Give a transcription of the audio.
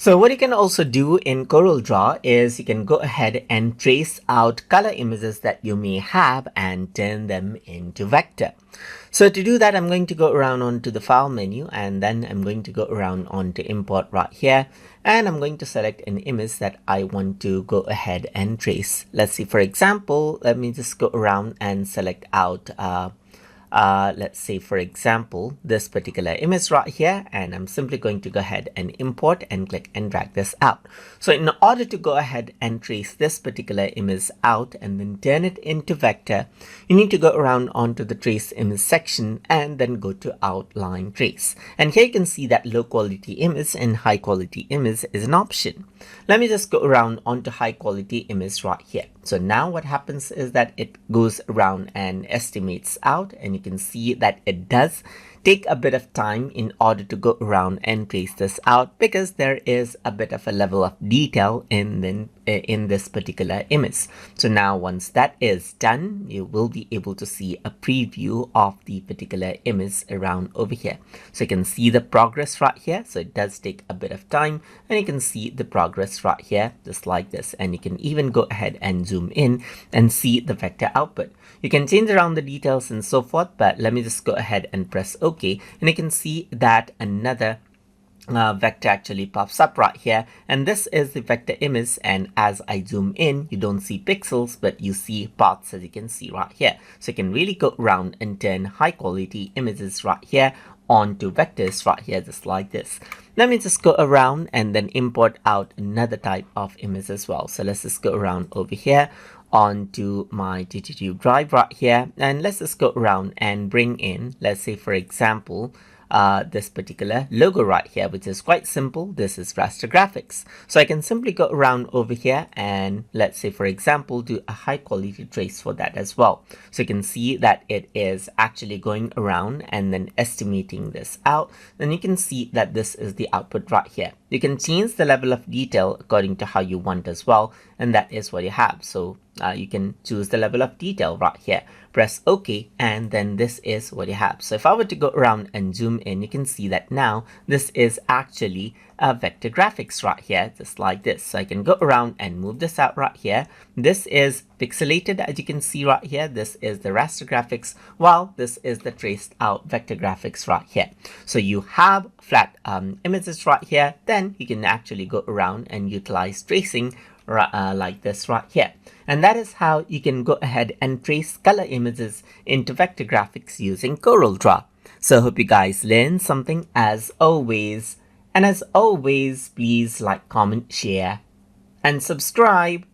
So what you can also do in Corel Draw is you can go ahead and trace out color images that you may have and turn them into vector. So to do that, I'm going to go around onto the file menu, and then I'm going to go around onto import right here, and I'm going to select an image that I want to go ahead and trace. Let's see, for example, let me just go around and select out let's say, for example, this particular image right here, and I'm simply going to go ahead and import and click and drag this out. So in order to go ahead and trace this particular image out and then turn it into vector, you need to go around onto the trace image section and then go to outline trace. And here you can see that low quality image and high quality image is an option. Let me just go around onto high quality image right here. So now what happens is that it goes around and estimates out, and you can see that it does take a bit of time in order to go around and trace this out, because there is a bit of a level of detail in this particular image. So now once that is done, you will be able to see a preview of the particular image around over here. So you can see the progress right here. So it does take a bit of time, and you can see the progress right here just like this, and you can even go ahead and zoom in and see the vector output. You can change around the details and so forth, but let me just go ahead and press OK, and you can see that another vector actually pops up right here, and this is the vector image. And as I zoom in, you don't see pixels, but you see paths, as you can see right here. So you can really go around and turn high quality images right here onto vectors right here, just like this. Let me just go around and then import out another type of image as well. So let's just go around over here onto my GTTube drive right here, and let's just go around and bring in, let's say, for example, this particular logo right here, which is quite simple. This is raster graphics. So I can simply go around over here and, let's say, for example, do a high quality trace for that as well. So you can see that it is actually going around and then estimating this out. Then you can see that this is the output right here. You can change the level of detail according to how you want as well, and that is what you have. So you can choose the level of detail right here, press OK, and then this is what you have. So if I were to go around and zoom in, you can see that now this is actually a vector graphics right here, just like this. So I can go around and move this out right here. This is pixelated, as you can see right here. This is the raster graphics, while this is the traced out vector graphics right here. So you have flat images right here. Then you can actually go around and utilize tracing like this right here. And that is how you can go ahead and trace color images into vector graphics using Corel Draw. So I hope you guys learned something as always. And as always, please like, comment, share, and subscribe.